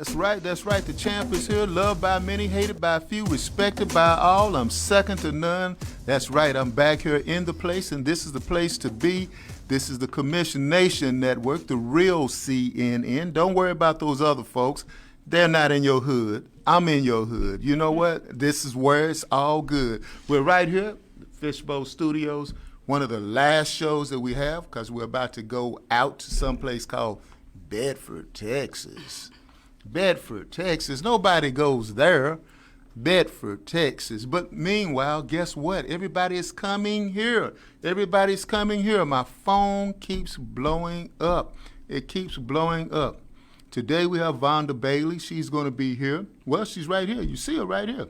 That's right. The champ is here, loved by many, hated by few, respected by all. I'm second to none. That's right. I'm back here in the place, and this is the place to be. This is the Commission Nation Network, the real CNN. Don't worry about those other folks. They're not in your hood. I'm in your hood. You know what? This is where it's all good. We're right here, Fishbowl Studios, one of the last shows that we have, because we're about to go out to someplace called Bedford, Texas. Bedford, Texas. Nobody goes there. Bedford, Texas. But meanwhile, guess what? Everybody is coming here. Everybody's coming here. My phone keeps blowing up. It keeps blowing up. Today we have Vonda Bailey. She's going to be here. Well, she's right here. You see her right here.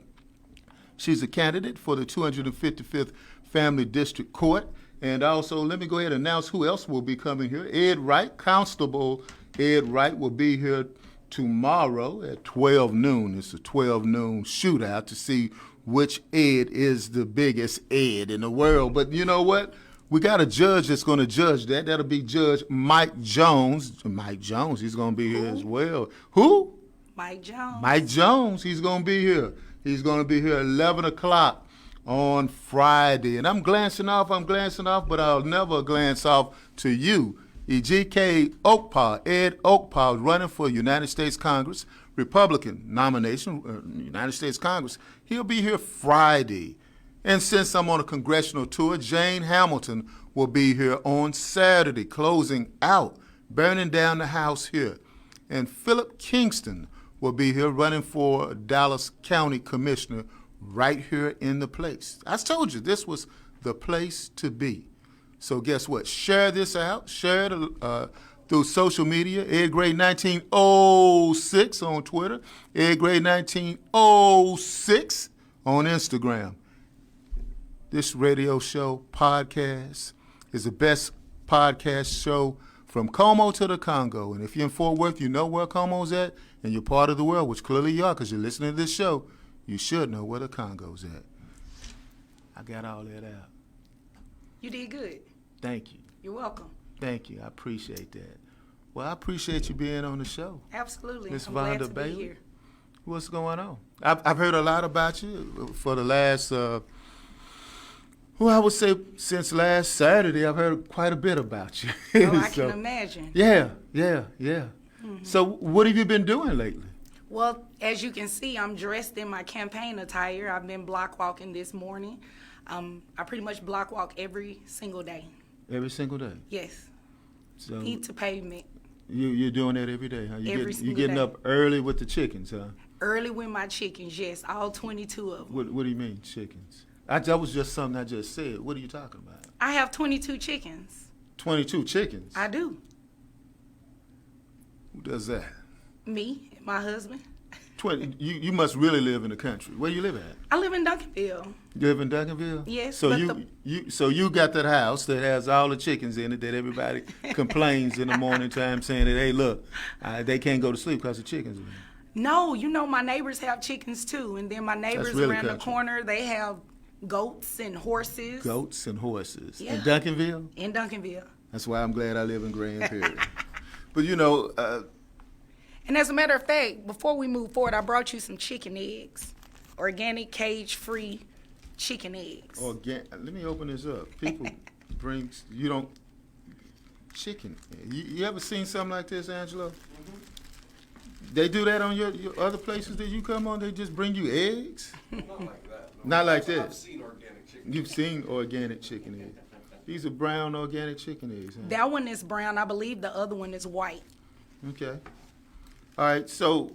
She's a candidate for the 255th Family District Court. And also, let me go ahead and announce who else will be coming here. Ed Wright, Constable Ed Wright will be here tomorrow at 12 noon. It's a 12 noon shootout to see which Ed is the biggest Ed in the world. But you know what? We got a judge that's going to judge that. That'll be Judge Mike Jones. Mike Jones, he's going to be here as well. Who? Mike Jones. Mike Jones, he's going to be here. He's going to be here at 11 o'clock on Friday. And I'm glancing off, but I'll never glance off to you. E.G.K. Oakpaw, Ed Oakpaw, is running for United States Congress, Republican nomination, United States Congress. He'll be here Friday. And since I'm on a congressional tour, Jane Hamilton will be here on Saturday, closing out, burning down the House here. And Philip Kingston will be here running for Dallas County Commissioner right here in the place. I told you this was the place to be. So guess what? Share this out. Share it through social media. Ed Gray 1906 on Twitter. Ed Gray 1906 on Instagram. This radio show podcast is the best podcast show from Como to the Congo. And if you're in Fort Worth, you know where Como's at, and you're part of the world, which clearly you are because you're listening to this show, you should know where the Congo's at. I got all that out. You did good. Thank you. You're welcome. Thank you. I appreciate that. Well, I appreciate you being on the show. Absolutely. Miss I'm glad Vonda to Bailey. be here. What's going on? I've heard a lot about you for the last, I would say since last Saturday, I've heard quite a bit about you. Oh, I can imagine. Yeah. Mm-hmm. So what have you been doing lately? Well, as you can see, I'm dressed in my campaign attire. I've been block walking this morning. I pretty much block walk every single day. Every single day? Yes. So Feet to pavement. You're doing that every day, huh? Every single You're getting day. up early with the chickens, huh? Early with my chickens, yes, all 22 of them. What do you mean, chickens? That was just something I just said. What are you talking about? I have 22 chickens. 22 chickens? I do. Who does that? Me and my husband. 20. You must really live in the country. Where you live at? I live in Duncanville. You live in Duncanville? Yes. So but you got that house that has all the chickens in it that everybody complains in the morning time saying that, hey, look, they can't go to sleep because the chickens are in it. No, my neighbors have chickens too. And then my neighbors really around the country. corner, they have goats and horses. Goats and horses. Yeah. In Duncanville? In Duncanville. That's why I'm glad I live in Grand Prairie. But And as a matter of fact, before we move forward, I brought you some chicken eggs. Organic, cage-free chicken eggs. Let me open this up. People chicken. You ever seen something like this, Angelo? Mm-hmm. They do that on your other places that you come on? They just bring you eggs? Not like that. No. Not like this. I've seen organic chicken. You've seen organic chicken eggs. These are brown organic chicken eggs, huh? That one is brown. I believe the other one is white. Okay. All right, so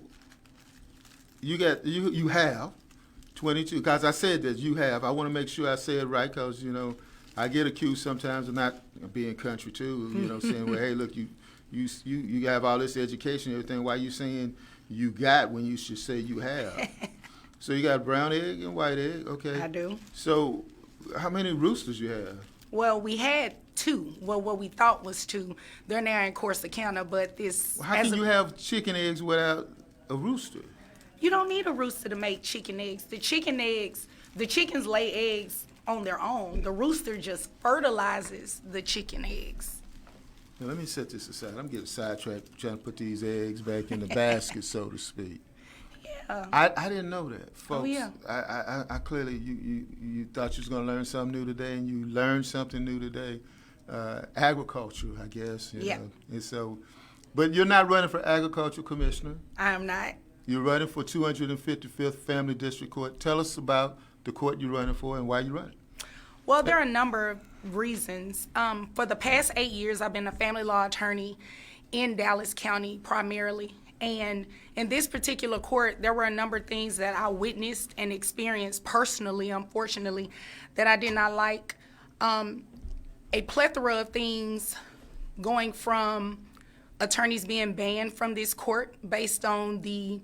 you have 22, because I said that you have. I want to make sure I say it right because, I get accused sometimes of not being country too, saying, well, hey, look, you have all this education and everything. Why you saying you got when you should say you have? So you got brown egg and white egg, okay. I do. So how many roosters you have? Well, we had 2. Well, what we thought was 2. They're now in Corsicana, but this... How can you have chicken eggs without a rooster? You don't need a rooster to make chicken eggs. The chickens lay eggs on their own. The rooster just fertilizes the chicken eggs. Now, let me set this aside. I'm getting sidetracked trying to put these eggs back in the basket, so to speak. Yeah. I didn't know that, folks. Oh, yeah. I clearly, you thought you was going to learn something new today, and you learned something new today. Agriculture, I guess. You Yeah. know. And so, but you're not running for agricultural commissioner. I am not. You're running for 255th Family District Court. Tell us about the court you're running for and why you're running. Well, there are a number of reasons. For the past 8 years, I've been a family law attorney in Dallas County primarily. And in this particular court, there were a number of things that I witnessed and experienced personally, unfortunately, that I did not like. A plethora of things going from attorneys being banned from this court based on the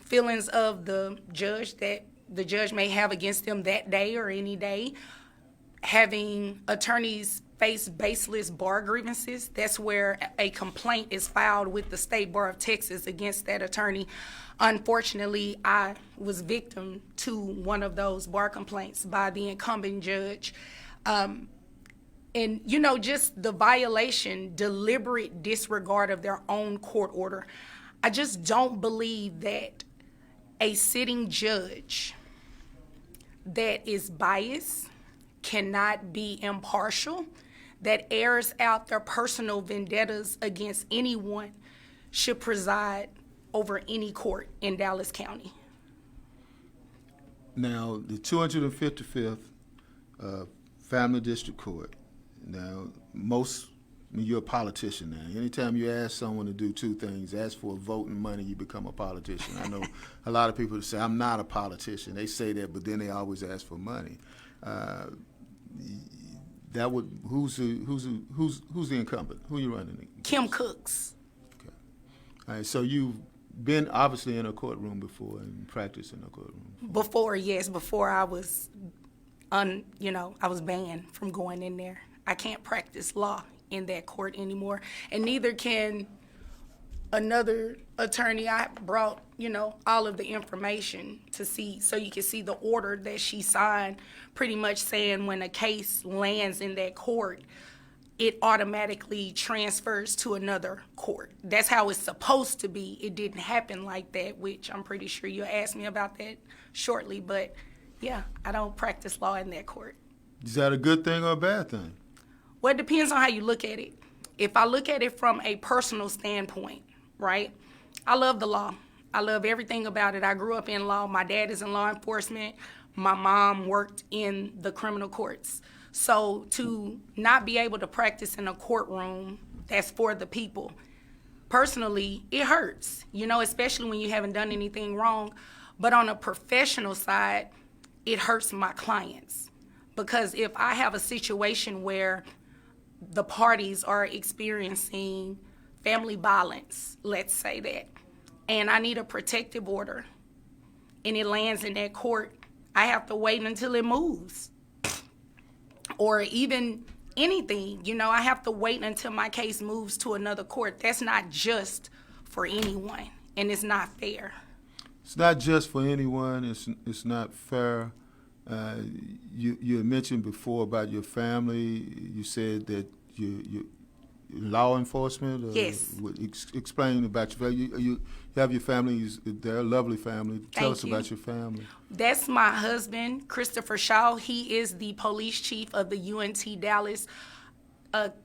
feelings of the judge that the judge may have against them that day or any day. Having attorneys face baseless bar grievances, that's where a complaint is filed with the State Bar of Texas against that attorney. Unfortunately, I was victim to one of those bar complaints by the incumbent judge. And, you know, just the violation, deliberate disregard of their own court order. I just don't believe that a sitting judge that is biased, cannot be impartial, that airs out their personal vendettas against anyone should preside over any court in Dallas County. Now, the 255th Family District Court. Now, you're a politician now. Anytime you ask someone to do two things, ask for a vote and money, you become a politician. I know a lot of people say, I'm not a politician. They say that, but then they always ask for money. Who's the incumbent? Who are you running against? Kim Cooks. Okay. All right, so you've been obviously in a courtroom before and practiced in a courtroom. Before I was I was banned from going in there. I can't practice law in that court anymore, and neither can another attorney. I brought, all of the information to see, so you can see the order that she signed, pretty much saying when a case lands in that court, it automatically transfers to another court. That's how it's supposed to be. It didn't happen like that, which I'm pretty sure you'll ask me about that shortly, but yeah, I don't practice law in that court. Is that a good thing or a bad thing? Well, it depends on how you look at it. If I look at it from a personal standpoint, right, I love the law. I love everything about it. I grew up in law. My dad is in law enforcement. My mom worked in the criminal courts. So to not be able to practice in a courtroom that's for the people, personally, it hurts, especially when you haven't done anything wrong. But on a professional side, it hurts my clients. Because if I have a situation where the parties are experiencing family violence, let's say that, and I need a protective order, and it lands in that court, I have to wait until it moves. Or even anything, I have to wait until my case moves to another court. That's not just for anyone, and it's not fair. It's not just for anyone. It's not fair. You had mentioned before about your family. You said that you law enforcement. Yes. Explain about your family. You have your family. They're a lovely family. Tell us about your family. That's my husband, Christopher Shaw. He is the police chief of the UNT Dallas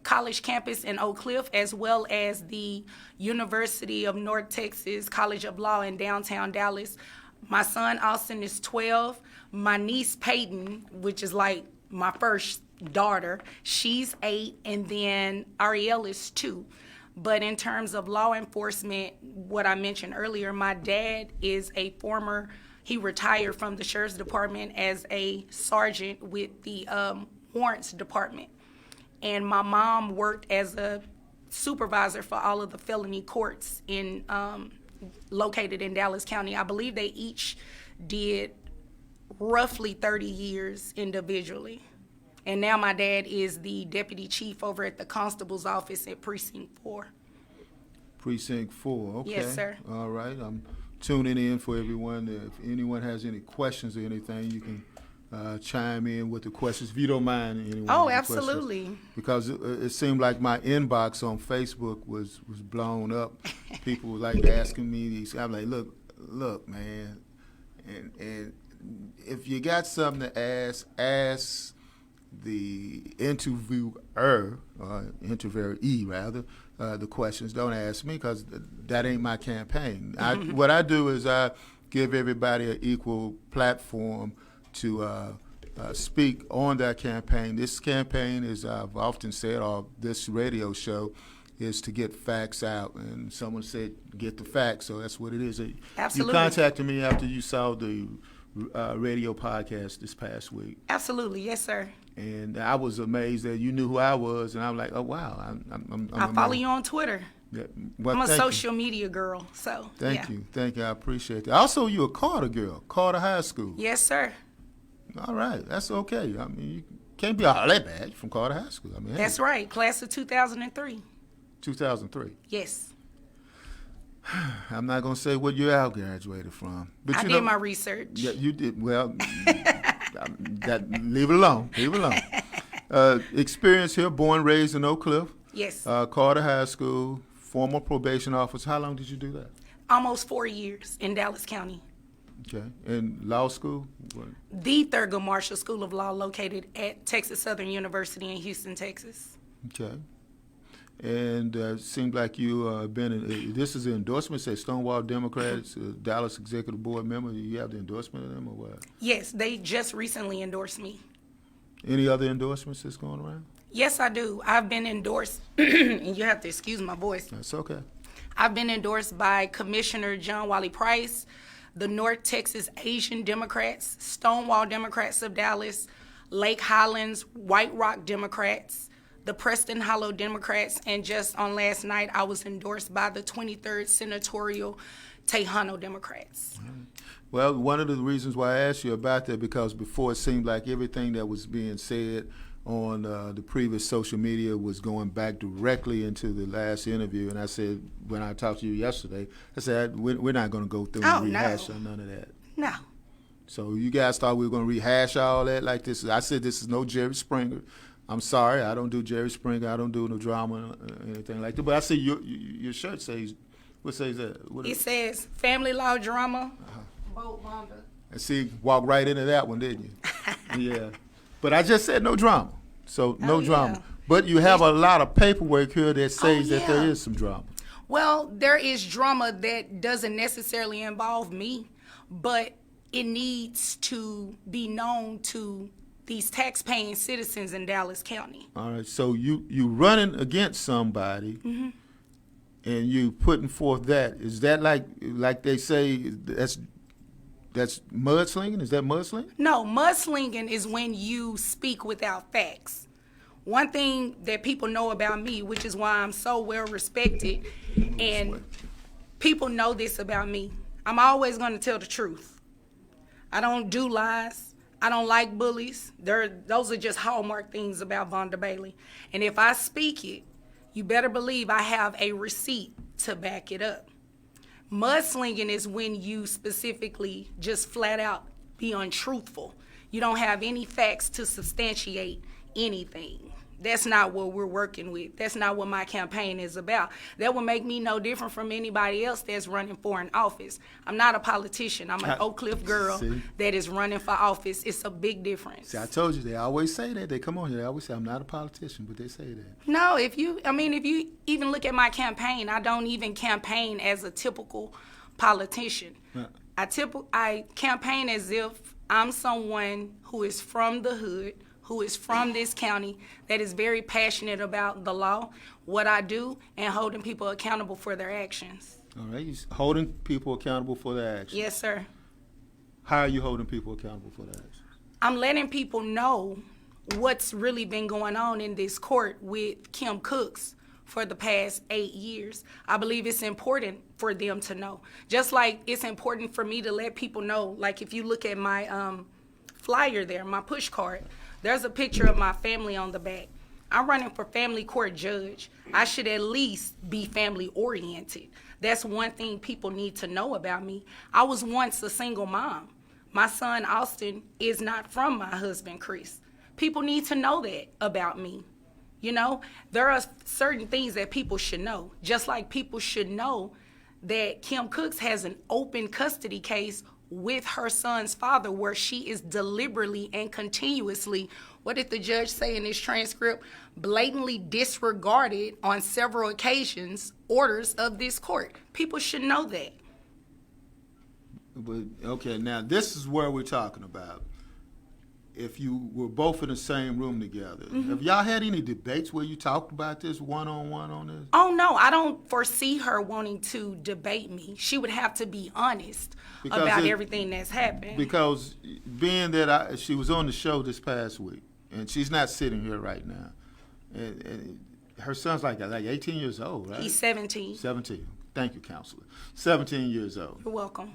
college campus in Oak Cliff, as well as the University of North Texas College of Law in downtown Dallas. My son, Austin, is 12. My niece, Peyton, which is like my first daughter, she's 8, and then Ariel is 2. But in terms of law enforcement, what I mentioned earlier, my dad is he retired from the Sheriff's Department as a sergeant with the Warrants Department. And my mom worked as a supervisor for all of the felony courts located in Dallas County. I believe they each did roughly 30 years individually. And now my dad is the deputy chief over at the constable's office at Precinct 4. Precinct 4, okay. Yes, sir. All right, I'm tuning in for everyone. If anyone has any questions or anything, you can chime in with the questions, if you don't mind. Anyone Oh, with the questions. absolutely. Because it seemed like my inbox on Facebook was blown up. People were like asking me these. I'm like, look, man, and if you got something to ask the interviewer, interviewee rather, the questions. Don't ask me, because that ain't my campaign. What I do is I give everybody an equal platform to speak on that campaign. This campaign, as I've often said, or this radio show, is to get facts out. And someone said, get the facts, so that's what it is. Absolutely. You contacted me after you saw the radio podcast this past week. Absolutely, yes, sir. And I was amazed that you knew who I was, and I'm like, oh, wow. I follow you on Twitter. Yeah, well, I'm a thank you. social media girl, so Thank yeah. you. I appreciate that. Also, you're a Carter girl, Carter High School. Yes, sir. All right, that's okay. I mean, you can't be all that bad from Carter High School. I mean, That's right. Class of 2003. 2003. Yes. I'm not gonna say what year I graduated from, but I you did know, my research. Yeah, you did. Well, leave it alone. Leave it alone. Experience here, born, raised in Oak Cliff. Yes. Carter High School, former probation officer. How long did you do that? Almost 4 years in Dallas County. Okay. In law school? What? The Thurgood Marshall School of Law, located at Texas Southern University in Houston, Texas. Okay. And it seemed like you been, this is an endorsement, say Stonewall Democrats, Dallas Executive Board member. You have the endorsement of them or what? Yes, they just recently endorsed me. Any other endorsements that's going around? Yes, I do. I've been endorsed, and you have to excuse my voice. That's okay. I've been endorsed by Commissioner John Wally Price, the North Texas Asian Democrats, Stonewall Democrats of Dallas, Lake Highlands White Rock Democrats, the Preston Hollow Democrats, and just on last night, I was endorsed by the 23rd Senatorial Tejano Democrats. Well, one of the reasons why I asked you about that, because before it seemed like everything that was being said on the previous social media was going back directly into the last interview. And I said, when I talked to you yesterday, I said, we're not going to go through and rehash on none of that. No. So you guys thought we were going to rehash all that like this. I said, this is no Jerry Springer. I'm sorry, I don't do Jerry Springer. I don't do no drama or anything like that. But I see your shirt says, what says that? It says family law drama, vote Vonda. And see, walked right into that one, didn't you? Yeah. But I just said no drama. So no drama. Yeah. But you have a lot of paperwork here that says that there yeah. is some drama. Well, there is drama that doesn't necessarily involve me, but it needs to be known to these tax-paying citizens in Dallas County. All right. So you running against somebody, and you putting forth that. Is that like they say that's mudslinging? Is that mudslinging? No, mudslinging is when you speak without facts. One thing that people know about me, which is why I'm so well respected, and people know this about me, I'm always going to tell the truth. I don't do lies. I don't like bullies. Those are just hallmark things about Vonda Bailey. And if I speak it, you better believe I have a receipt to back it up. Mudslinging is when you specifically just flat out be untruthful. You don't have any facts to substantiate anything. That's not what we're working with. That's not what my campaign is about. That will make me no different from anybody else that's running for an office. I'm not a politician. I'm an Oak Cliff girl that is running for office. It's a big difference. See, I told you, they always say that. They come on here, they always say, I'm not a politician, but they say that. No, if you even look at my campaign, I don't even campaign as a typical politician. I campaign as if I'm someone who is from the hood, who is from this county, that is very passionate about the law, what I do, and holding people accountable for their actions. All right, you're holding people accountable for their actions. Yes, sir. How are you holding people accountable for their actions? I'm letting people know what's really been going on in this court with Kim Cooks for the past 8 years. I believe it's important for them to know. Just like it's important for me to let people know, like if you look at my flyer there, my push card, there's a picture of my family on the back. I'm running for family court judge. I should at least be family oriented. That's one thing people need to know about me. I was once a single mom. My son Austin is not from my husband Chris. People need to know that about me. You know, there are certain things that people should know, just like people should know that Kim Cooks has an open custody case with her son's father where she is deliberately and continuously, what did the judge say in this transcript, blatantly disregarded on several occasions orders of this court. People should know that. But, okay, now this is where we're talking about. If you were both in the same room together, have y'all had any debates where you talked about this one-on-one on this? Oh, no, I don't foresee her wanting to debate me. She would have to be honest about everything that's happened. Because being that she was on the show this past week, and she's not sitting here right now, and her son's like 18 years old, right? He's 17. 17. Thank you, counselor. 17 years old. You're welcome.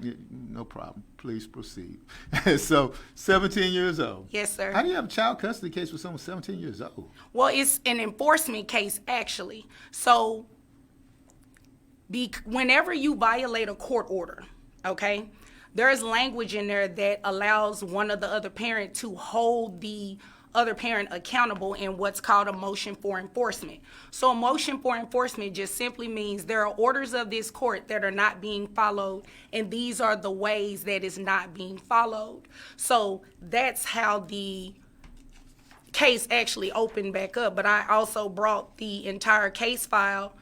No problem. Please proceed. So, 17 years old. Yes, sir. How do you have a child custody case with someone 17 years old? Well, it's an enforcement case, actually. So, whenever you violate a court order, okay, there's language in there that allows one of the other parent to hold the other parent accountable in what's called a motion for enforcement. So a motion for enforcement just simply means there are orders of this court that are not being followed, and these are the ways that is not being followed. So that's how the case actually opened back up. But I also brought the entire case file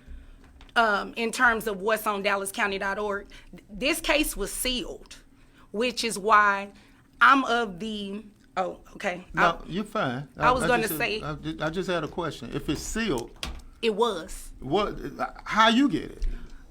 in terms of what's on DallasCounty.org. This case was sealed, which is why I'm of the... Oh, okay. No, you're fine. I was going to say... I just had a question. If it's sealed... It was. How you get it?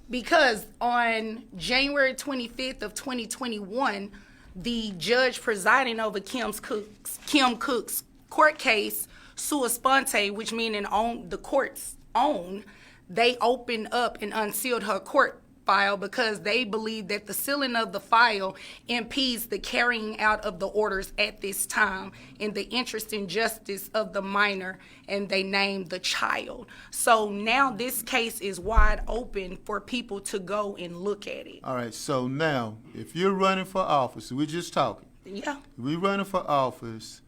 Because on January 25th of 2021, the judge presiding over Kim Cook's court case, sua sponte, which meaning on the court's own, they opened up and unsealed her court file because they believe that the sealing of the file impedes the carrying out of the orders at this time in the interest and justice of the minor, and they named the child. So now this case is wide open for people to go and look at it. All right, so now, if you're running for office, we're just talking. Yeah. We're running for office.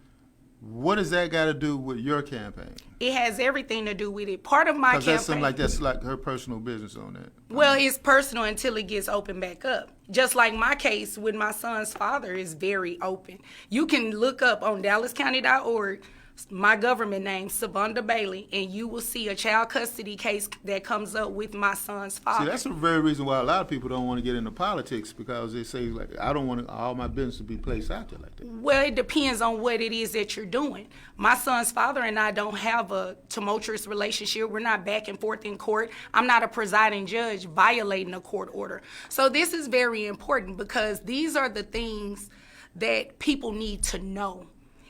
What does that got to do with your campaign? It has everything to do with it. Part of my campaign... Because that's like her personal business on that. Well, it's personal until it gets opened back up. Just like my case with my son's father is very open. You can look up on DallasCounty.org my government name, Savonda Bailey, and you will see a child custody case that comes up with my son's father. See, that's the very reason why a lot of people don't want to get into politics, because they say, like, I don't want all my business to be placed out there like that. Well, it depends on what it is that you're doing. My son's father and I don't have a tumultuous relationship. We're not back and forth in court. I'm not a presiding judge violating a court order. So this is very important because these are the things that people need to know.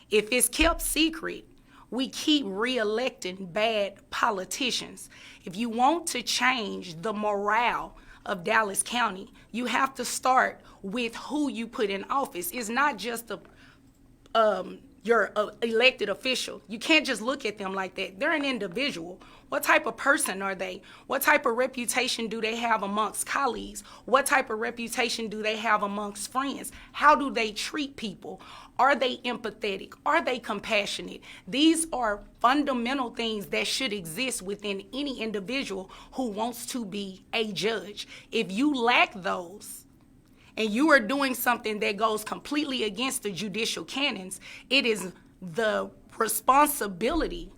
If it's kept secret, we keep re-electing bad politicians. If you want to change the morale of Dallas County, you have to start with who you put in office. It's not just your elected official. You can't just look at them like that. They're an individual. What type of person are they? What type of reputation do they have amongst colleagues? What type of reputation do they have amongst friends? How do they treat people? Are they empathetic? Are they compassionate? These are fundamental things that should exist within any individual who wants to be a judge. If you lack those, and you are doing something that goes completely against the judicial canons, it is the responsibility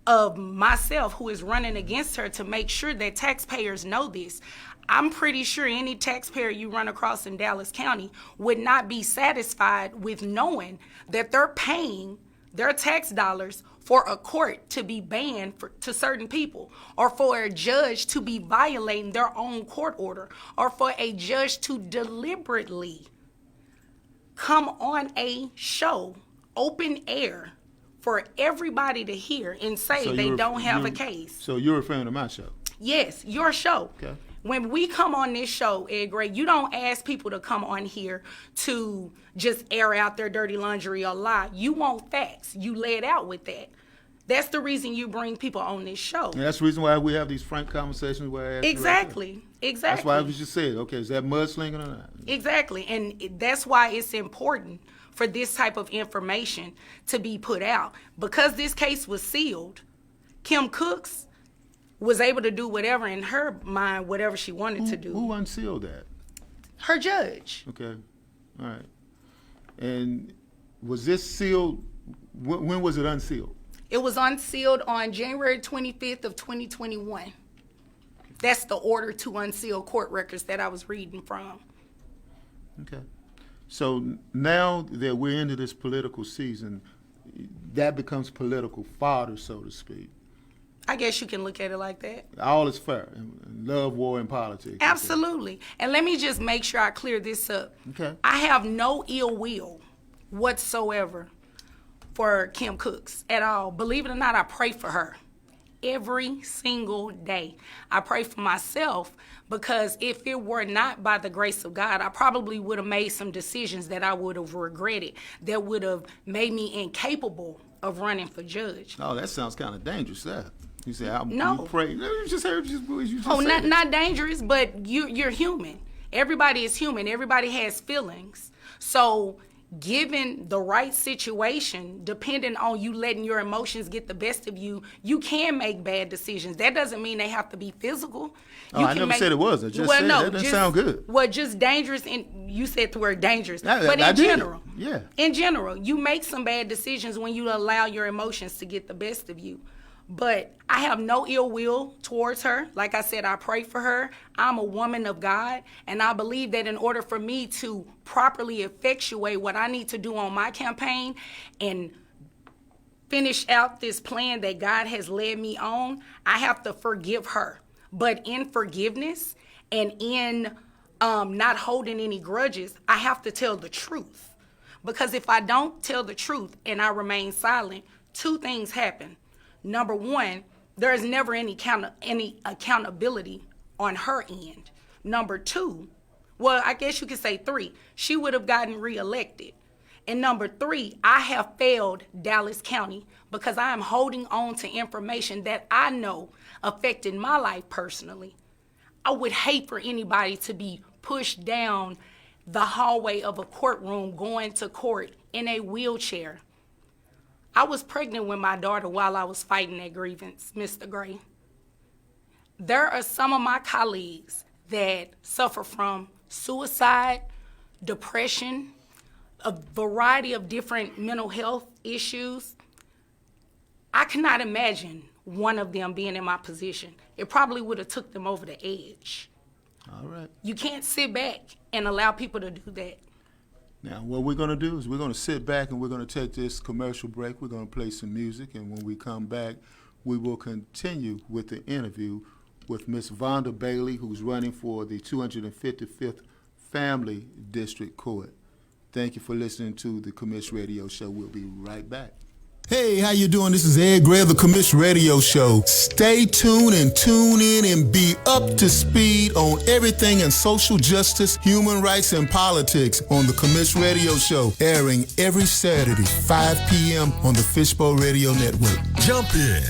of myself, who is running against her, to make sure that taxpayers know this. I'm pretty sure any taxpayer you run across in Dallas County would not be satisfied with knowing that they're paying their tax dollars for a court to be banned to certain people, or for a judge to be violating their own court order, or for a judge to deliberately come on a show, open air, for everybody to hear and say So they don't have a case. So you're referring to my show? Yes, your show. Okay. When we come on this show, Ed Gray, you don't ask people to come on here to just air out their dirty laundry or lie. You want facts. You lay it out with that. That's the reason you bring people on this show. And that's the reason why we have these frank conversations where I ask Exactly. Exactly. That's why I was just saying, okay, is that mudslinging or not? Exactly. And that's why it's important for this type of information to be put out. Because this case was sealed, Kim Cooks was able to do whatever in her mind, whatever she wanted to do. Who unsealed that? Her judge. Okay, all right. And was this sealed, when was it unsealed? It was unsealed on January 25th of 2021. That's the order to unseal court records that I was reading from. Okay. So now that we're into this political season, that becomes political fodder, so to speak. I guess you can look at it like that. All is fair in love, war, and politics. Absolutely. And let me just make sure I clear this up. Okay. I have no ill will whatsoever for Kim Cooks at all. Believe it or not, I pray for her every single day. I pray for myself because if it were not by the grace of God, I probably would have made some decisions that I would have regretted, that would have made me incapable of running for judge. Oh, that sounds kind of dangerous, that. You say, No. you pray. No, you just heard you just Oh, said. not dangerous, but you're human. Everybody is human. Everybody has feelings. So given the right situation, depending on you letting your emotions get the best of you, you can make bad decisions. That doesn't mean they have to be physical. Oh, I never said it was. I just said that doesn't sound good. Well, just dangerous, and you said the word dangerous. But in I did. general, Yeah. in general, you make some bad decisions when you allow your emotions to get the best of you. But I have no ill will towards her. Like I said, I pray for her. I'm a woman of God, and I believe that in order for me to properly effectuate what I need to do on my campaign and finish out this plan that God has led me on, I have to forgive her. But in forgiveness and in not holding any grudges, I have to tell the truth. Because if I don't tell the truth and I remain silent, two things happen. Number one, there is never any accountability on her end. Number two, well, I guess you could say three, she would have gotten reelected. And number three, I have failed Dallas County because I am holding on to information that I know affected my life personally. I would hate for anybody to be pushed down the hallway of a courtroom going to court in a wheelchair. I was pregnant with my daughter while I was fighting that grievance, Mr. Gray. There are some of my colleagues that suffer from suicide, depression, a variety of different mental health issues. I cannot imagine one of them being in my position. It probably would have took them over the edge. All right. You can't sit back and allow people to do that. Now, what we're going to do is we're going to sit back and we're going to take this commercial break. We're going to play some music, and when we come back, we will continue with the interview with Ms. Vonda Bailey, who's running for the 255th Family District Court. Thank you for listening to the Commish Radio Show. We'll be right back. Hey, how you doing? This is Ed Gray of the Commish Radio Show. Stay tuned and tune in and be up to speed on everything in social justice, human rights, and politics on the Commish Radio Show, airing every Saturday, 5 p.m. on the Fishbowl Radio Network. Jump in.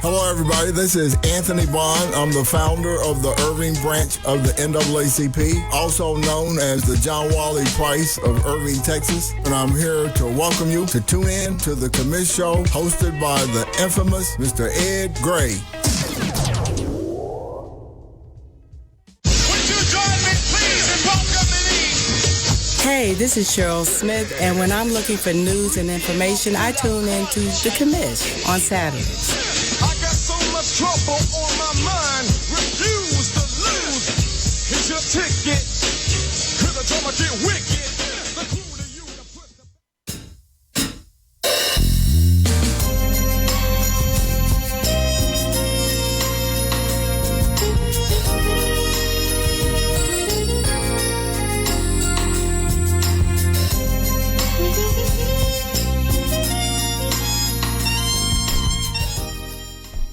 Hello, everybody. This is Anthony Bond. I'm the founder of the Irving branch of the NAACP, also known as the John Wally Price of Irving, Texas. And I'm here to welcome you to tune in to the Commish Show, hosted by the infamous Mr. Ed Gray. Would you join me, please, in welcoming me? Hey, this is Cheryl Smith, and when I'm looking for news and information, I tune into The Commish on Saturdays. I got so much trouble on my mind, refuse to lose. Here's your ticket, 'cause I told me get wicked. The clue to you to put the...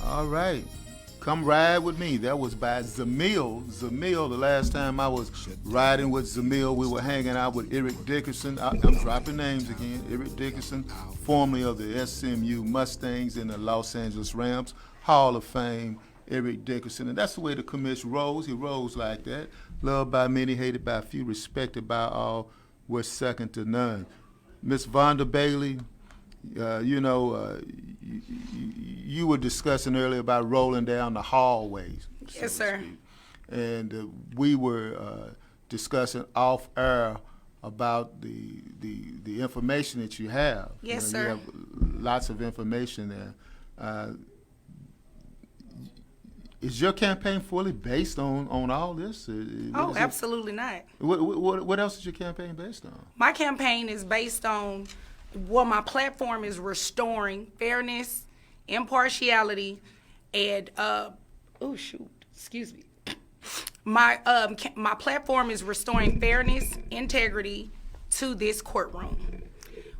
All right. Come ride with me. That was by Zamil. Zamil, the last time I was riding with Zamil, we were hanging out with Eric Dickerson. I'm dropping names again. Eric Dickerson, formerly of the SMU Mustangs and the Los Angeles Rams. Hall of Fame, Eric Dickerson. And that's the way the commission rolls. He rolls like that. Loved by many, hated by few, respected by all, we're second to none. Miss Vonda Bailey, you were discussing earlier about rolling down the hallways. Yes, sir. And we were discussing off air about the information that you have. Yes, You sir. have lots of information there. Is your campaign fully based on all this? Oh, absolutely not. What else is your campaign based on? My campaign is based on, well, my platform is restoring fairness, impartiality, and excuse me. My platform is restoring fairness, integrity to this courtroom.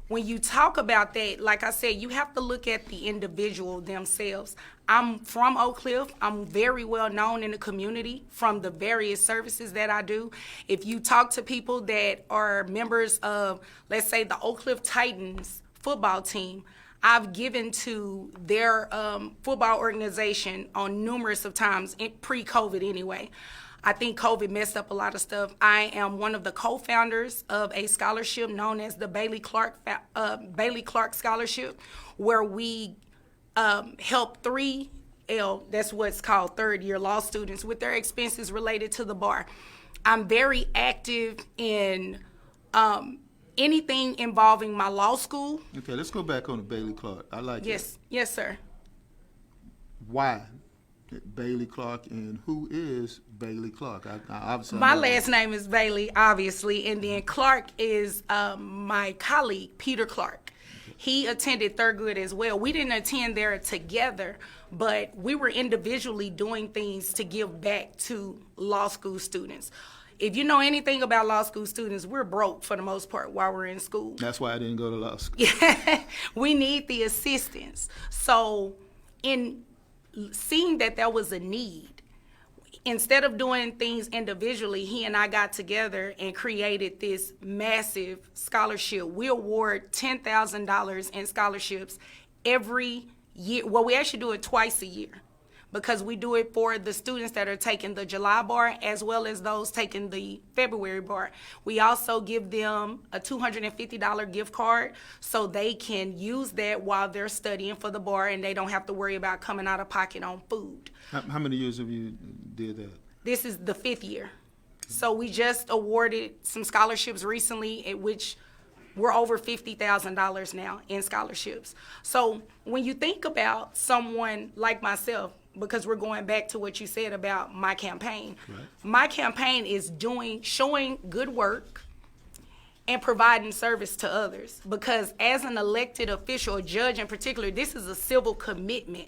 When you talk about that, like I said, you have to look at the individual themselves. I'm from Oak Cliff. I'm very well known in the community from the various services that I do. If you talk to people that are members of, let's say, the Oak Cliff Titans football team, I've given to their football organization on numerous of times, pre-COVID anyway. I think COVID messed up a lot of stuff. I am one of the co-founders of a scholarship known as the Bailey Clark Scholarship, where we help 3L, that's what's called third-year law students, with their expenses related to the bar. I'm very active in anything involving my law school. Okay, let's go back on the Bailey Clark. I like it. Yes, sir. Why Bailey Clark, and who is Bailey Clark? I obviously My know that. last name is Bailey, obviously, and then Clark is my colleague, Peter Clark. He attended Thurgood as well. We didn't attend there together, but we were individually doing things to give back to law school students. If you know anything about law school students, we're broke for the most part while we're in school. That's why I didn't go to law school. We need the assistance. So in seeing that there was a need, instead of doing things individually, he and I got together and created this massive scholarship. We award $10,000 in scholarships every year. Well, we actually do it twice a year, because we do it for the students that are taking the July bar as well as those taking the February bar. We also give them a $250 gift card so they can use that while they're studying for the bar and they don't have to worry about coming out of pocket on food. How many years have you did that? This is the 5th year. So we just awarded some scholarships recently, at which we're over $50,000 now in scholarships. So when you think about someone like myself, because we're going back to what you said about my campaign. Right. My campaign is showing good work and providing service to others. Because as an elected official, a judge in particular, this is a civil commitment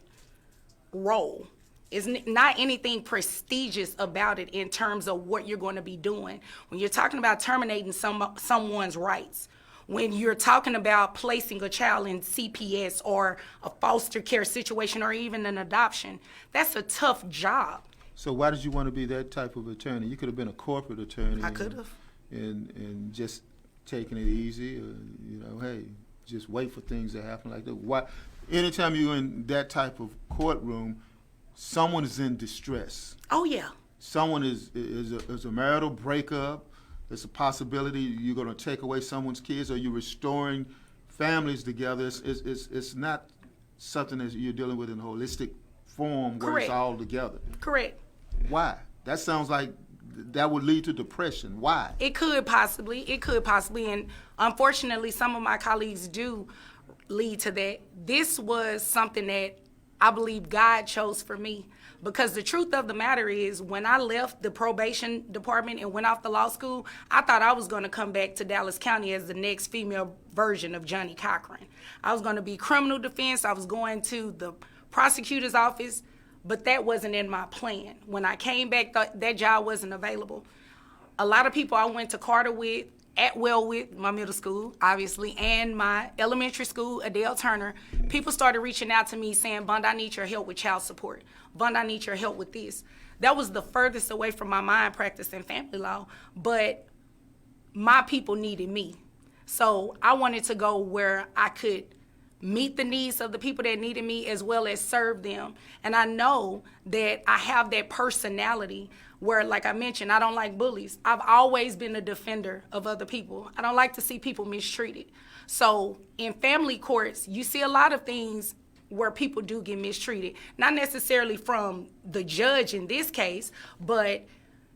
role. It's not anything prestigious about it in terms of what you're going to be doing. When you're talking about terminating someone's rights, when you're talking about placing a child in CPS or a foster care situation or even an adoption, that's a tough job. So why did you want to be that type of attorney? You could have been a corporate attorney. I could have. And just taking it easy, or, hey, just wait for things to happen like that. Why? Anytime you're in that type of courtroom, someone is in distress. Oh, yeah. Someone is a marital breakup. There's a possibility you're going to take away someone's kids, or you're restoring families together. It's not something that you're dealing with in a holistic form where Correct. it's all together. Correct. Why? That sounds like that would lead to depression. Why? It could possibly, and unfortunately, some of my colleagues do lead to that. This was something that I believe God chose for me, because the truth of the matter is, when I left the probation department and went off to law school, I thought I was going to come back to Dallas County as the next female version of Johnny Cochran. I was going to be criminal defense. I was going to the prosecutor's office, but that wasn't in my plan. When I came back, that job wasn't available. A lot of people I went to Carter with, Atwell with, my middle school, obviously, and my elementary school, Adele Turner, people started reaching out to me saying, Vonda, I need your help with child support. Vonda, I need your help with this. That was the furthest away from my mind practicing family law, but my people needed me. So I wanted to go where I could meet the needs of the people that needed me as well as serve them. And I know that I have that personality where, like I mentioned, I don't like bullies. I've always been a defender of other people. I don't like to see people mistreated. So in family courts, you see a lot of things where people do get mistreated. Not necessarily from the judge in this case, but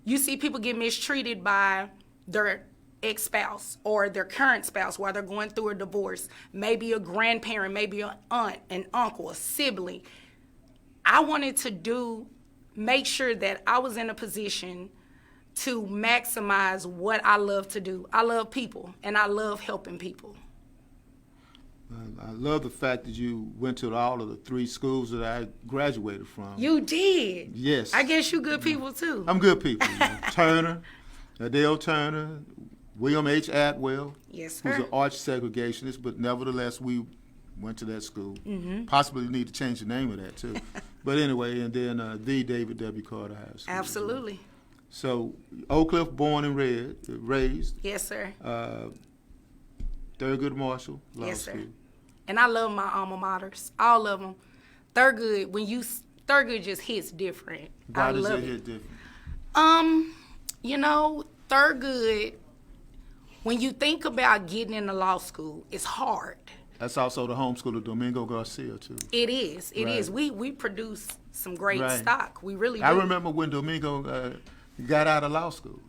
you see people get mistreated by their ex-spouse or their current spouse while they're going through a divorce, maybe a grandparent, maybe an aunt, an uncle, a sibling. I wanted to make sure that I was in a position to maximize what I love to do. I love people, and I love helping people. I love the fact that you went to all of the 3 schools that I graduated from. You did? Yes. I guess you good people, too. I'm good people. Turner, Adele Turner, William H. Atwell, Yes, who's sir. an arch segregationist, but nevertheless, we went to that school. Mm-hmm. Possibly need to change the name of that, too. But anyway, and then the David W. Carter High School. Absolutely. So, Oak Cliff, born and raised. Yes, sir. Thurgood Marshall Law Yes, sir. School. And I love my alma maters, all of them. Thurgood just hits different. Why I does love it hit different? Thurgood, when you think about getting into law school, it's hard. That's also the home school of Domingo Garcia, too. It is. It Right. is. We produce some great Right. stock. We really do. I remember when Domingo got out of law school.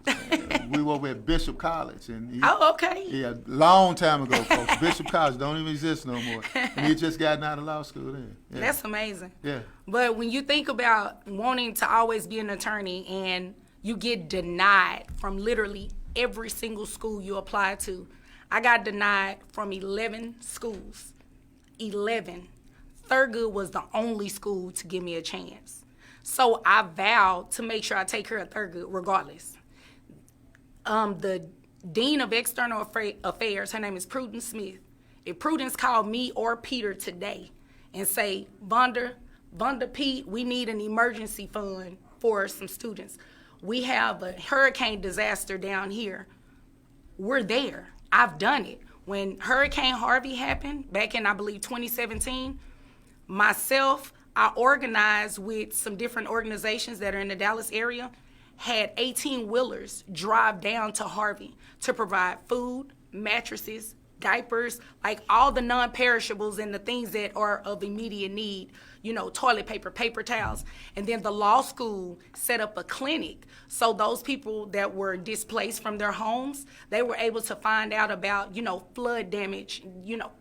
We were over at Bishop College. And Oh, okay. Yeah, long time ago, folks. Bishop College don't even exist no more. And he just gotten out of law school then. Yeah. That's amazing. Yeah. But when you think about wanting to always be an attorney and you get denied from literally every single school you apply to, I got denied from 11 schools. 11. Thurgood was the only school to give me a chance. So I vowed to make sure I take care of Thurgood regardless. The Dean of External Affairs, her name is Prudence Smith. If Prudence called me or Peter today and say, Vonda Pete, we need an emergency fund for some students. We have a hurricane disaster down here. We're there. I've done it. When Hurricane Harvey happened back in, I believe, 2017, myself, I organized with some different organizations that are in the Dallas area, had 18-wheelers drive down to Harvey to provide food, mattresses, diapers, like all the non-perishables and the things that are of immediate need, toilet paper, paper towels. And then the law school set up a clinic. So those people that were displaced from their homes, they were able to find out about, flood damage,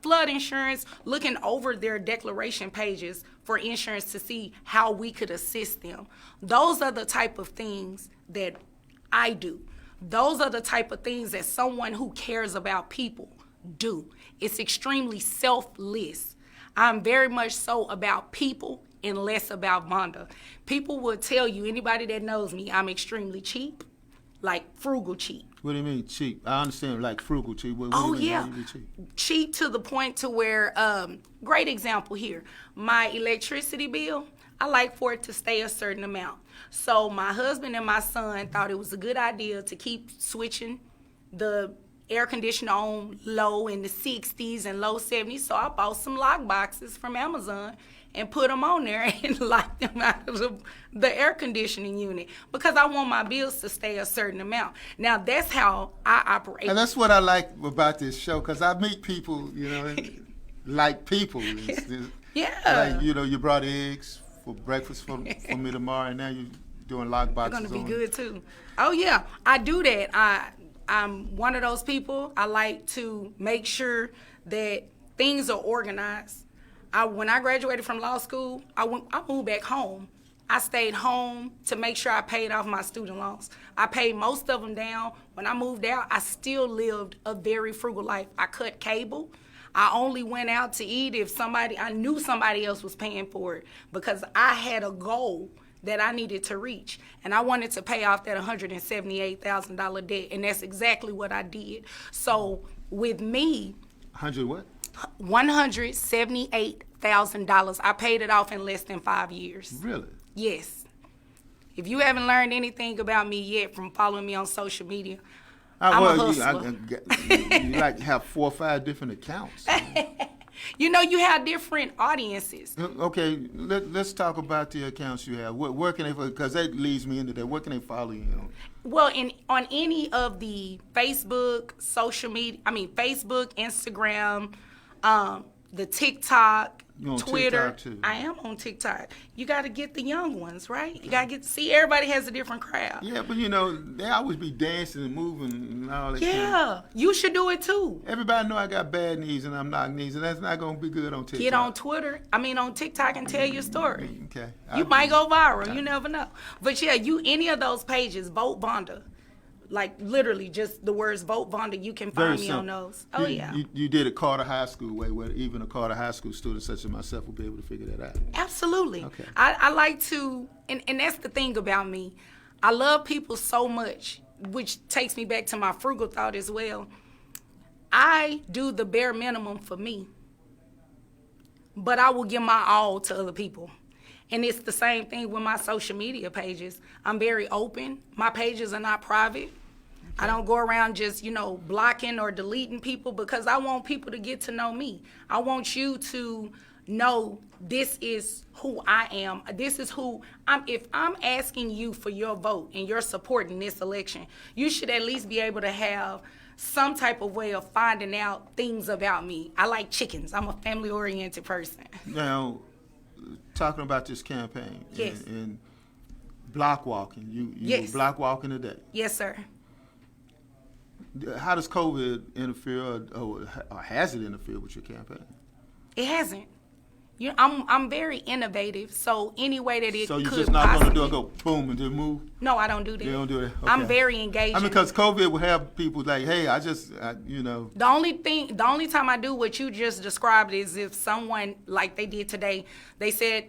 flood insurance, looking over their declaration pages for insurance to see how we could assist them. Those are the type of things that I do. Those are the type of things that someone who cares about people do. It's extremely selfless. I'm very much so about people and less about Vonda. People will tell you, anybody that knows me, I'm extremely cheap, like frugal cheap. What do you mean cheap? I understand like frugal cheap. What Oh, do you mean? yeah. How you be cheap? Cheap to the point to where, great example here, my electricity bill, I like for it to stay a certain amount. So my husband and my son thought it was a good idea to keep switching the air conditioner on low in the 60s and low 70s. So I bought some lock boxes from Amazon and put them on there and locked them out of the air conditioning unit because I want my bills to stay a certain amount. Now, that's how I operate. And that's what I like about this show, because I meet people, like people. Yeah. Like, you brought eggs for breakfast for me tomorrow, and now you're doing lock boxes. It's going to be good, too. Oh, yeah. I do that. I'm one of those people. I like to make sure that things are organized. When I graduated from law school, I moved back home. I stayed home to make sure I paid off my student loans. I paid most of them down. When I moved out, I still lived a very frugal life. I cut cable. I only went out to eat if I knew somebody else was paying for it because I had a goal that I needed to reach. And I wanted to pay off that $178,000 debt, and that's exactly what I did. So with me, 100 what? $178,000. I paid it off in less than 5 years. Really? Yes. If you haven't learned anything about me yet from following me on social media, I'm a hustler. You like have 4 or 5 different accounts. You know, you have different audiences. Okay, let's talk about the accounts you have. Where can they, because that leads me into that, where can they follow you on? Well, on any of the Facebook, Facebook, Instagram, the TikTok, You on Twitter. TikTok too? I am on TikTok. You got to get the young ones, right? You got to see everybody has a different crowd. Yeah, but you know, they always be dancing and moving and all that. Yeah, you should do it too. Everybody know I got bad knees and I'm knocking knees, and that's not going to be good on TikTok. Get on TikTok and tell your story. Okay. You might go viral. You never know. But yeah, any of those pages, Vote Vonda. Like literally just the words Vote Vonda, you can find me on those. Oh, yeah. You did it Carter High School way, where even a Carter High School student such as myself will be able to figure that out. Absolutely. Okay. I like to, and that's the thing about me. I love people so much, which takes me back to my frugal thought as well. I do the bare minimum for me, but I will give my all to other people. And it's the same thing with my social media pages. I'm very open. My pages are not private. I don't go around just, blocking or deleting people because I want people to get to know me. I want you to know this is who I am. This is who I'm. If I'm asking you for your vote and your support in this election, you should at least be able to have some type of way of finding out things about me. I like chickens. I'm a family-oriented person. Now, talking about this campaign Yes. and block walking, you Yes. were block walking today. Yes, sir. How does COVID interfere, or has it interfered with your campaign? It hasn't. I'm very innovative, so any way that it So you could just knock on the door, possibly- go boom, and then move? No, I don't do that. You don't do that? I'm Okay. very engaging. I mean, because COVID would have people like, hey, The only time I do what you just described is if someone, like they did today, they said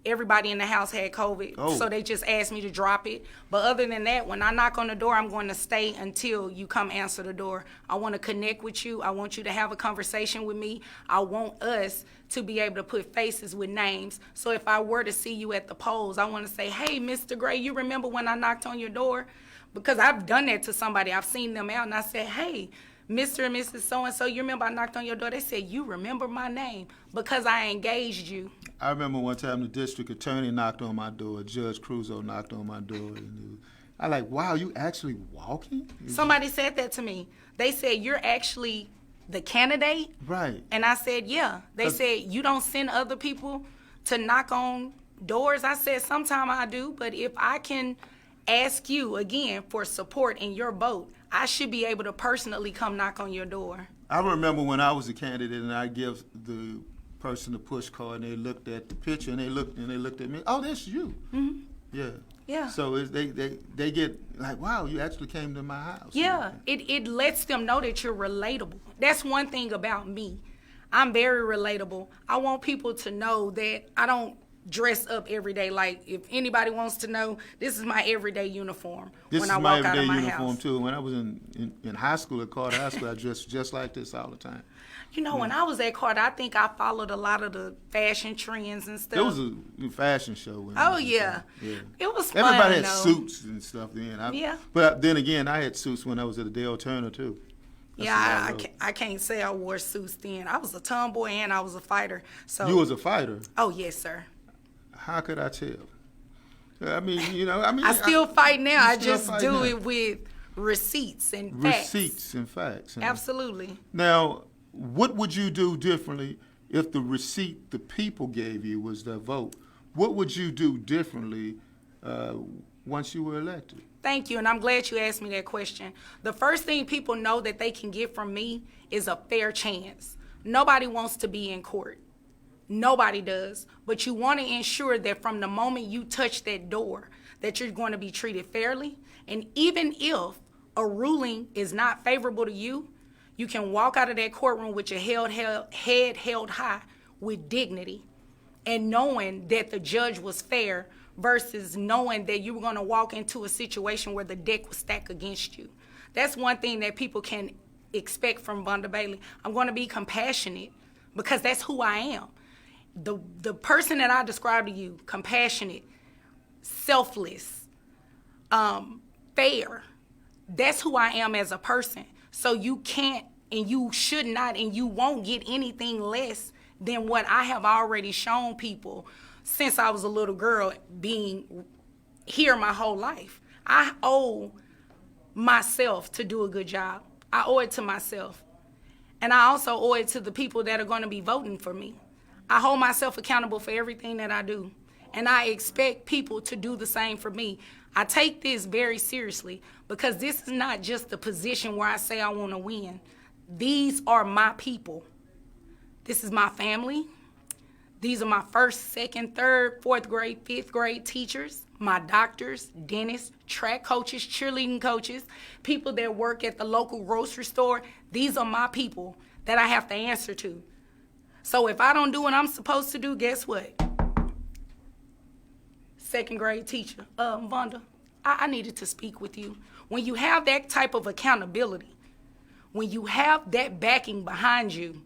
everybody in the house had COVID, Oh. so they just asked me to drop it. But other than that, when I knock on the door, I'm going to stay until you come answer the door. I want to connect with you. I want you to have a conversation with me. I want us to be able to put faces with names. So if I were to see you at the polls, I want to say, hey, Mr. Gray, you remember when I knocked on your door? Because I've done that to somebody. I've seen them out, and I said, hey, Mr. and Mrs. So-and-so, you remember I knocked on your door? They said, you remember my name because I engaged you. I remember one time the district attorney knocked on my door, Judge Cruzo knocked on my door, and I like, wow, you actually walking? Somebody said that to me. They said, you're actually the candidate? Right. And I said, yeah. They said, you don't send other people to knock on doors? I said, sometime I do, but if I can ask you, again, for support in your vote, I should be able to personally come knock on your door. I remember when I was a candidate and I give the person the push card and they looked at the picture and they looked at me. Oh, that's you. Mm-hmm. Yeah. Yeah. So they get like, wow, you actually came to my house. Yeah, it lets them know that you're relatable. That's one thing about me. I'm very relatable. I want people to know that I don't dress up every day. Like, if anybody wants to know, this is my everyday uniform This when is I my walk out of everyday my uniform house. too. When I was in high school at Carter High School, I dressed just like this all the time. When I was at Carter, I think I followed a lot of the fashion trends and stuff. It was a fashion show. When Oh, I was yeah. yeah. It was fun, Everybody had though. suits and stuff then. Yeah. But then again, I had suits when I was at Dale Turner too. That's what Yeah, wrote. I can't say I wore suits then. I was a tomboy and I was a fighter. So. You was a fighter. Oh, yes, sir. How could I tell? I still fight now. I still just fight do now. it with receipts and facts. Receipts and facts. huh? Absolutely. Now, what would you do differently if the receipt the people gave you was their vote? What would you do differently once you were elected? Thank you, and I'm glad you asked me that question. The first thing people know that they can get from me is a fair chance. Nobody wants to be in court. Nobody does. But you want to ensure that from the moment you touch that door, that you're going to be treated fairly. And even if a ruling is not favorable to you, you can walk out of that courtroom with your head held high with dignity and knowing that the judge was fair versus knowing that you were going to walk into a situation where the deck was stacked against you. That's one thing that people can expect from Vonda Bailey. I'm going to be compassionate because that's who I am. The person that I described to you, compassionate, selfless, fair, that's who I am as a person. So you can't and you should not and you won't get anything less than what I have already shown people since I was a little girl, being here my whole life. I owe myself to do a good job. I owe it to myself. And I also owe it to the people that are going to be voting for me. I hold myself accountable for everything that I do. And I expect people to do the same for me. I take this very seriously because this is not just a position where I say I want to win. These are my people. This is my family. These are my first, second, third, fourth grade, fifth grade teachers, my doctors, dentists, track coaches, cheerleading coaches, people that work at the local grocery store. These are my people that I have to answer to. So if I don't do what I'm supposed to do, guess what? Second grade teacher, Vonda, I needed to speak with you. When you have that type of accountability, when you have that backing behind you,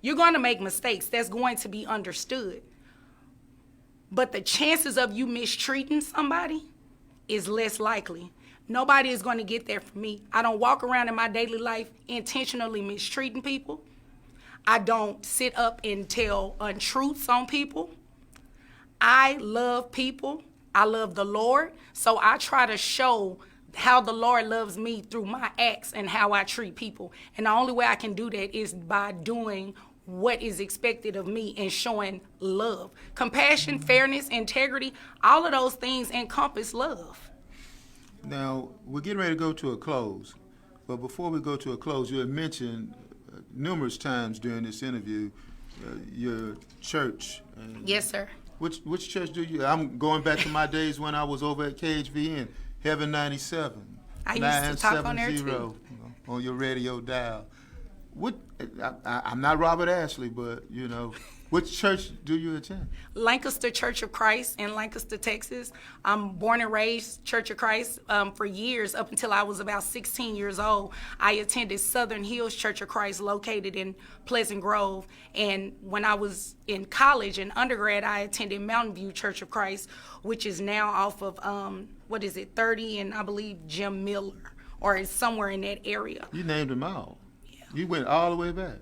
you're going to make mistakes. That's going to be understood. But the chances of you mistreating somebody is less likely. Nobody is going to get there from me. I don't walk around in my daily life intentionally mistreating people. I don't sit up and tell untruths on people. I love people. I love the Lord. So I try to show how the Lord loves me through my acts and how I treat people. And the only way I can do that is by doing what is expected of me and showing love. Compassion, fairness, integrity, all of those things encompass love. Now, we're getting ready to go to a close. But before we go to a close, you had mentioned numerous times during this interview your church. Yes, sir. Which church do you? I'm going back to my days when I was over at KHVN, Heaven 97. I used to talk on there too. 970 on your radio dial. I'm not Robert Ashley, but, you know, which church do you attend? Lancaster Church of Christ in Lancaster, Texas. I'm born and raised Church of Christ for years, up until I was about 16 years old. I attended Southern Hills Church of Christ located in Pleasant Grove. And when I was in college and undergrad, I attended Mountain View Church of Christ, which is now off of, 30 and I believe Jim Miller, or is somewhere in that area. You named them all. You went all the way back.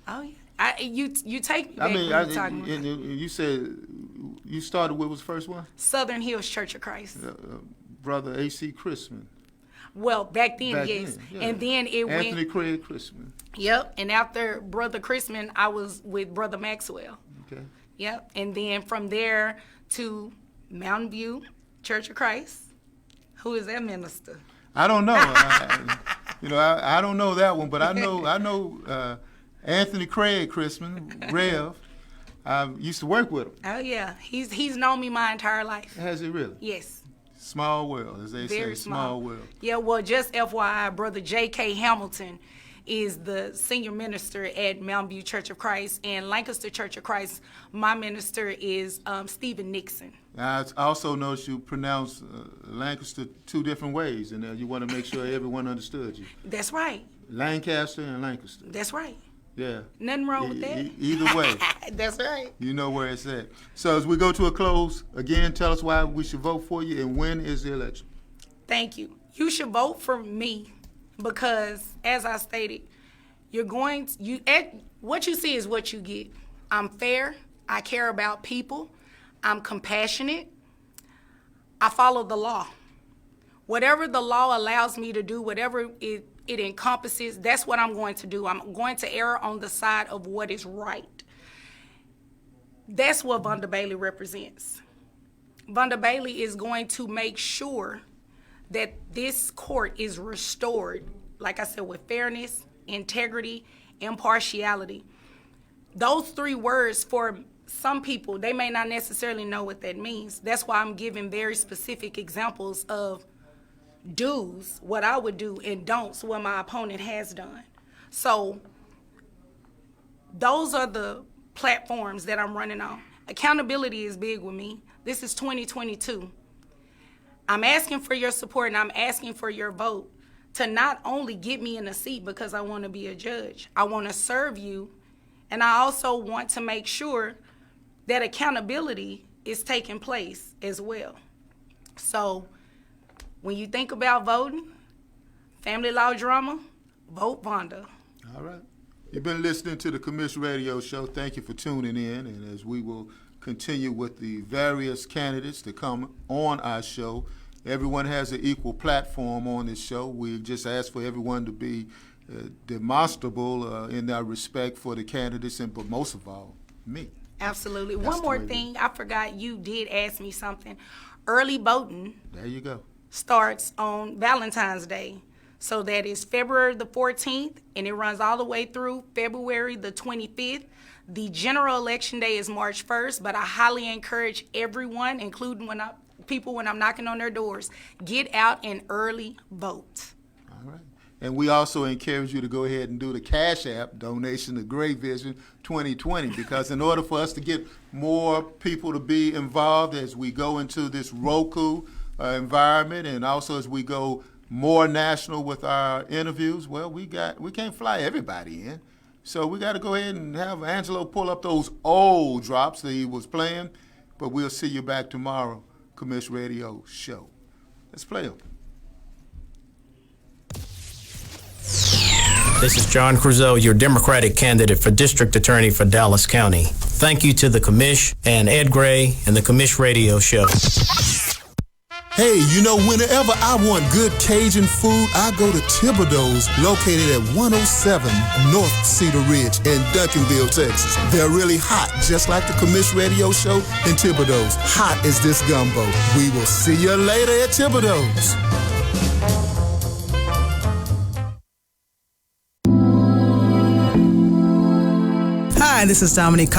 Oh, yeah. You take me back when you're talking about. You said you started what was the first one? Southern Hills Church of Christ. Brother A.C. Chrisman. Well, back then, yes. Then, yeah. And then it went. Anthony Craig Chrisman. Yep. And after Brother Chrisman, I was with Brother Maxwell. Okay. Yep. And then from there to Mountain View Church of Christ. Who is that minister? I don't know. I don't know that one, but I know Anthony Craig Chrisman, Rev. I used to work with him. Oh yeah, he's known me my entire life. Has he really? Yes. Small world, as they Very say. Small world. Yeah. Well, just FYI, Brother J.K. Hamilton is the senior minister at Mountain View Church of Christ, and Lancaster Church of Christ. My minister is Stephen Nixon. I also noticed you pronounce Lancaster two different ways, and you want to make sure everyone understood you. That's right. Lancaster and Lancaster. That's right. Yeah. Nothing wrong with that. Either way. That's right. You know where it's at. So as we go to a close, again, tell us why we should vote for you and when is the election. Thank you. You should vote for me because, as I stated, what you see is what you get. I'm fair. I care about people. I'm compassionate. I follow the law. Whatever the law allows me to do, whatever it encompasses, that's what I'm going to do. I'm going to err on the side of what is right. That's what Vonda Bailey represents. Vonda Bailey is going to make sure that this court is restored, like I said, with fairness, integrity, impartiality. Those three words, for some people, they may not necessarily know what that means. That's why I'm giving very specific examples of do's, what I would do, and don'ts, what my opponent has done. So those are the platforms that I'm running on. Accountability is big with me. This is 2022. I'm asking for your support and I'm asking for your vote to not only get me in a seat because I want to be a judge. I want to serve you, and I also want to make sure that accountability is taking place as well. So when you think about voting, family law drama, vote Vonda. All right. You've been listening to the Commission Radio Show. Thank you for tuning in. And as we will continue with the various candidates to come on our show, everyone has an equal platform on this show. We just ask for everyone to be demonstrable in their respect for the candidates, and but most of all, me. Absolutely. That's One more the way it thing, I forgot you did ask me something. Early voting There you go. starts on Valentine's Day. So that is February the 14th, and it runs all the way through February the 25th. The general election day is March 1st, but I highly encourage everyone, including when I'm knocking on their doors, get out and early vote. All right. And we also encourage you to go ahead and do the Cash App donation to Great Vision 2020, because in order for us to get more people to be involved as we go into this Roku environment, and also as we go more national with our interviews, well, we can't fly everybody in. So we got to go ahead and have Angelo pull up those old drops that he was playing. But we'll see you back tomorrow, Commish Radio Show. Let's play them. This is John Creuzot, your Democratic candidate for District Attorney for Dallas County. Thank you to the Commish and Ed Gray and the Commish Radio Show. Hey, you know, whenever I want good Cajun food, I go to Thibodeau's, located at 107 North Cedar Ridge in Duncanville, Texas. They're really hot, just like the Commish Radio Show in Thibodeau's. Hot as this gumbo. We will see you later at Thibodeau's. Hi, this is Dominique